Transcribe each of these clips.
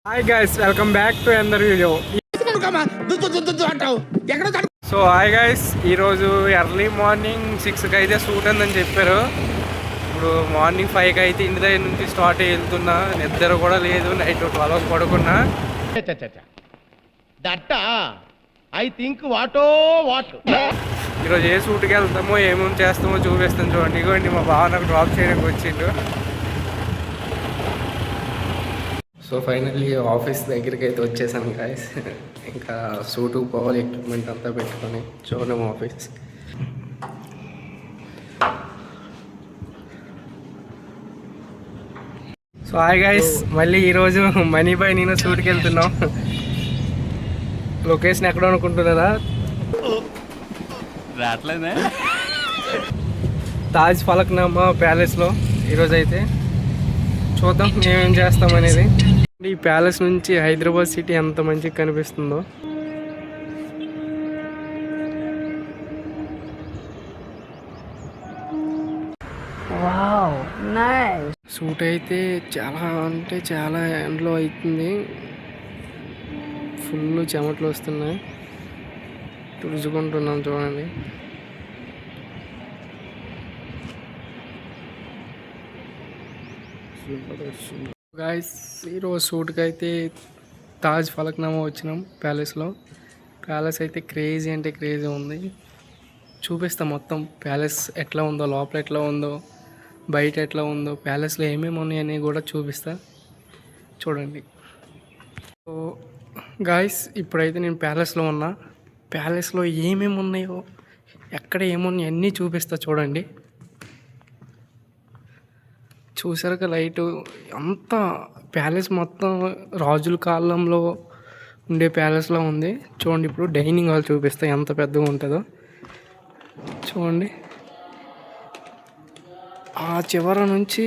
Hi guys, welcome back to another video. So hi guys, ఈరోజు early morning 6కి అయితే shoot ఉందని చెప్పారు. ఇప్పుడు మార్నింగ్ 5కి అయితే ఇంటి దగ్గర నుంచి స్టార్ట్ అయ్యి వెళ్తున్నా. నిద్ర కూడా లేదు, నైట్ 12 పడుకున్నా. ఈరోజు ఏ షూట్కి వెళ్తామో ఏమేమి చేస్తామో చూపిస్తాను చూడండి. ఇగోండి మా బావ నాకు డ్రాప్ చేయడానికి వచ్చిండు. సో ఫైనల్లీ ఆఫీస్ దగ్గరికి అయితే వచ్చేసాను గాయస్. ఇంకా షూట్కి పోవాలి, ఎక్విప్మెంట్ అంతా పెట్టుకొని. చూడము ఆఫీస్. సో హాయ్ గాయస్, మళ్ళీ ఈరోజు మనీ బై నేను షూట్కి వెళ్తున్నాం. లొకేషన్ ఎక్కడ అనుకుంటున్నారా? తాజ్ ఫలక్నామా ప్యాలెస్లో ఈరోజు అయితే చూద్దాం మేమేం చేస్తాం అనేది. ఈ ప్యాలెస్ నుంచి హైదరాబాద్ సిటీ ఎంత మంచిగా కనిపిస్తుందో. షూట్ అయితే చాలా అంటే చాలా ఎండలో అవుతుంది. ఫుల్ చెమటలు వస్తున్నాయి. తుడుచుకుంటున్నాం చూడండి. గాయస్, ఈరోజు షూట్కి అయితే తాజ్ ఫలక్నామా వచ్చినాం ప్యాలెస్లో. ప్యాలెస్ అయితే క్రేజీ అంటే క్రేజీ ఉంది. చూపిస్తాం మొత్తం ప్యాలెస్ ఎట్లా ఉందో, లోపల ఎట్లా ఉందో, బయట ఎట్లా ఉందో, ప్యాలెస్లో ఏమేమి ఉన్నాయని కూడా చూపిస్తా చూడండి. సో గాయస్, ఇప్పుడైతే నేను ప్యాలెస్లో ఉన్నా. ప్యాలెస్లో ఏమేమి ఉన్నాయో, ఎక్కడ ఏమున్నాయో అన్నీ చూపిస్తా చూడండి. చూసారుగా లైటు అంతా ప్యాలెస్ మొత్తం రాజుల కాలంలో ఉండే ప్యాలెస్లో ఉంది. చూడండి, ఇప్పుడు డైనింగ్ హాల్ చూపిస్తా ఎంత పెద్దగా ఉంటుందో చూడండి. ఆ చివరి నుంచి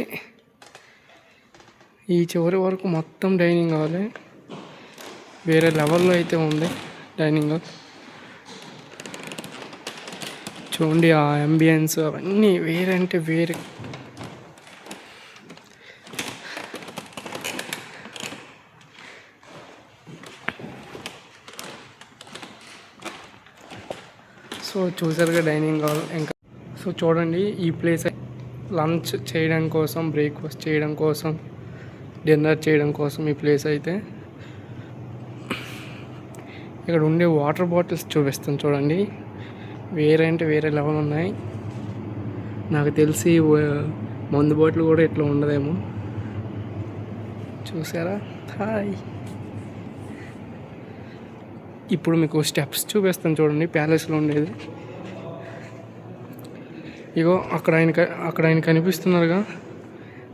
ఈ చివరి వరకు మొత్తం డైనింగ్ హాలే. వేరే లెవెల్లో అయితే ఉంది డైనింగ్ హాల్. చూడండి ఆ అంబియన్స్ అవన్నీ వేరే అంటే వేరే. సో చూసారుగా డైనింగ్ హాల్. ఇంకా సో చూడండి, ఈ ప్లేస్ లంచ్ చేయడం కోసం, బ్రేక్ఫాస్ట్ చేయడం కోసం, డిన్నర్ చేయడం కోసం ఈ ప్లేస్ అయితే. ఇక్కడ ఉండే వాటర్ బాటిల్స్ చూపిస్తాను చూడండి. వేరే అంటే వేరే లెవెల్ ఉన్నాయి. నాకు తెలిసి మందు బాటిల్ కూడా ఇట్లా ఉండదేమో. చూసారా? హాయ్. ఇప్పుడు మీకు స్టెప్స్ చూపిస్తాను చూడండి ప్యాలెస్లో ఉండేది. ఇగో అక్కడ ఆయన కనిపిస్తున్నారుగా,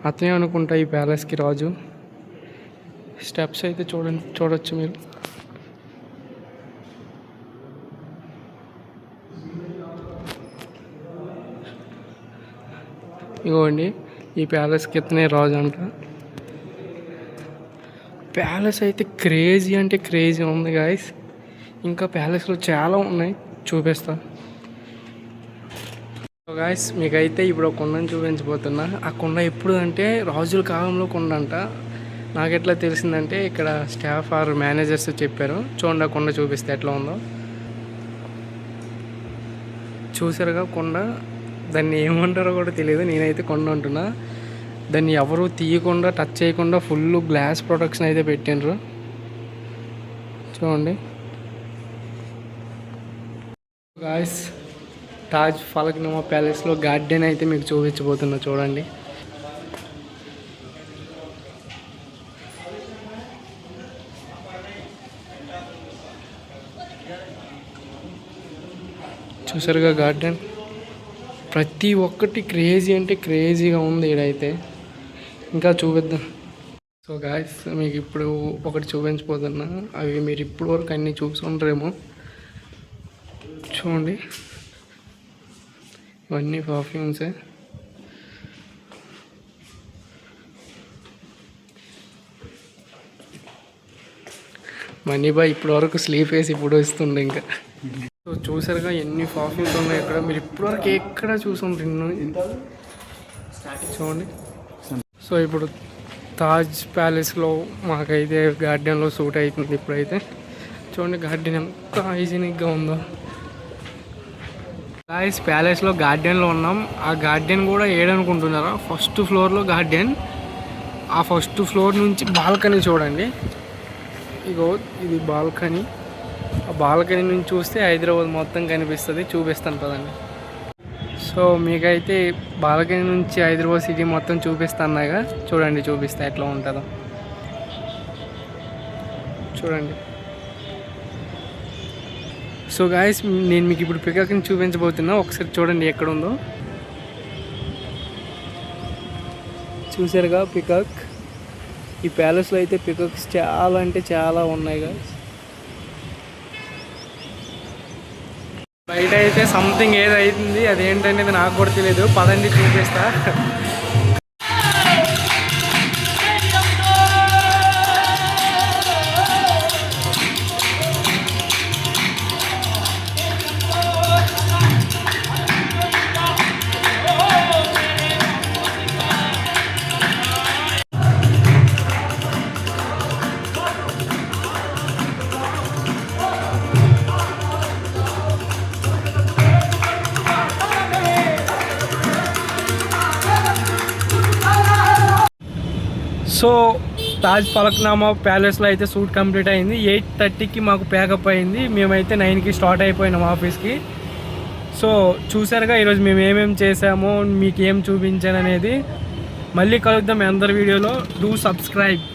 అతనే అనుకుంటా ఈ ప్యాలెస్కి రాజు. స్టెప్స్ అయితే చూడొచ్చు మీరు. ఇగోండి, ఈ ప్యాలెస్కి ఇతనే రాజు అంట. ప్యాలెస్ అయితే క్రేజీ అంటే క్రేజీ ఉంది గాయస్. ఇంకా ప్యాలెస్లో చాలా ఉన్నాయి, చూపిస్తా. గాయస్, మీకైతే ఇప్పుడు ఒక కొండను చూపించబోతున్నా. ఆ కొండ ఎప్పుడు అంటే రాజుల కాలంలో కొండ అంట. నాకు ఎట్లా తెలిసిందంటే ఇక్కడ స్టాఫ్ ఆర్ మేనేజర్స్ చెప్పారు. చూడండి ఆ కొండ చూపిస్తే ఎట్లా ఉందో. చూసారుగా కొండ. దాన్ని ఏమంటారో కూడా తెలియదు, నేనైతే కొండ అంటున్నా. దాన్ని ఎవరు తీయకుండా, టచ్ చేయకుండా ఫుల్ గ్లాస్ ప్రొటెక్షన్ అయితే పెట్టిండ్రు చూడండి. గాయస్, తాజ్ ఫలక్నామా ప్యాలెస్లో గార్డెన్ అయితే మీకు చూపించబోతున్నా చూడండి. చూసారుగా గార్డెన్. ప్రతి ఒక్కటి క్రేజీ అంటే క్రేజీగా ఉంది ఈడైతే. ఇంకా చూపిద్దాం. సో గాయస్, మీకు ఇప్పుడు ఒకటి చూపించబోతున్నా. అవి మీరు ఇప్పుడు వరకు అన్నీ చూసుకుంటారేమో. చూడండి, ఇవన్నీ పర్ఫ్యూమ్సే. మనీ బాయ్ ఇప్పటి వరకు స్లీప్ వేసి ఇప్పుడు వస్తుండే. ఇంకా సో చూసారుగా ఎన్ని పర్ఫ్యూమ్స్ ఉన్నాయి ఇక్కడ. మీరు ఇప్పటివరకు ఎక్కడ చూసుంటారు చూడండి. సో ఇప్పుడు తాజ్ ప్యాలెస్లో మాకైతే గార్డెన్లో షూట్ అవుతుంది ఇప్పుడైతే. చూడండి గార్డెన్ ఎంత హైజీనిక్గా ఉందో. గాయస్ ప్యాలెస్లో గార్డెన్లో ఉన్నాం. ఆ గార్డెన్ కూడా ఏడనుకుంటున్నారా, ఫస్ట్ ఫ్లోర్లో గార్డెన్. ఆ ఫస్ట్ ఫ్లోర్ నుంచి బాల్కనీ చూడండి. ఇగో ఇది బాల్కనీ. ఆ బాల్కనీ నుంచి చూస్తే హైదరాబాద్ మొత్తం కనిపిస్తుంది. చూపిస్తాను పదండి. సో మీకైతే బాల్కనీ నుంచి హైదరాబాద్ సిటీ మొత్తం చూపిస్తానుగా. చూడండి, చూపిస్తా ఎట్లా ఉంటుందో చూడండి. సో గాయస్ నేను మీకు ఇప్పుడు పికాక్ని చూపించబోతున్నా. ఒకసారి చూడండి ఎక్కడ ఉందో. చూసారుగా పికాక్. ఈ ప్యాలెస్లో అయితే పికాక్స్ చాలా అంటే చాలా ఉన్నాయి గాయస్. బయట అయితే సంథింగ్ ఏదో అవుతుంది, అదేంటనేది నాకు కూడా తెలియదు. పదండి చూపిస్తా. సో తాజ్ ఫలక్నామా ప్యాలెస్లో అయితే షూట్ కంప్లీట్ అయింది. 8:30కి మాకు ప్యాకప్ అయింది. మేమైతే 9కి స్టార్ట్ అయిపోయినాం ఆఫీస్కి. సో చూసారుగా ఈరోజు మేము ఏమేమి చేసామో, మీకు ఏం చూపించాను అనేది. మళ్ళీ కలుద్దాం అందరి వీడియోలో. Do subscribe.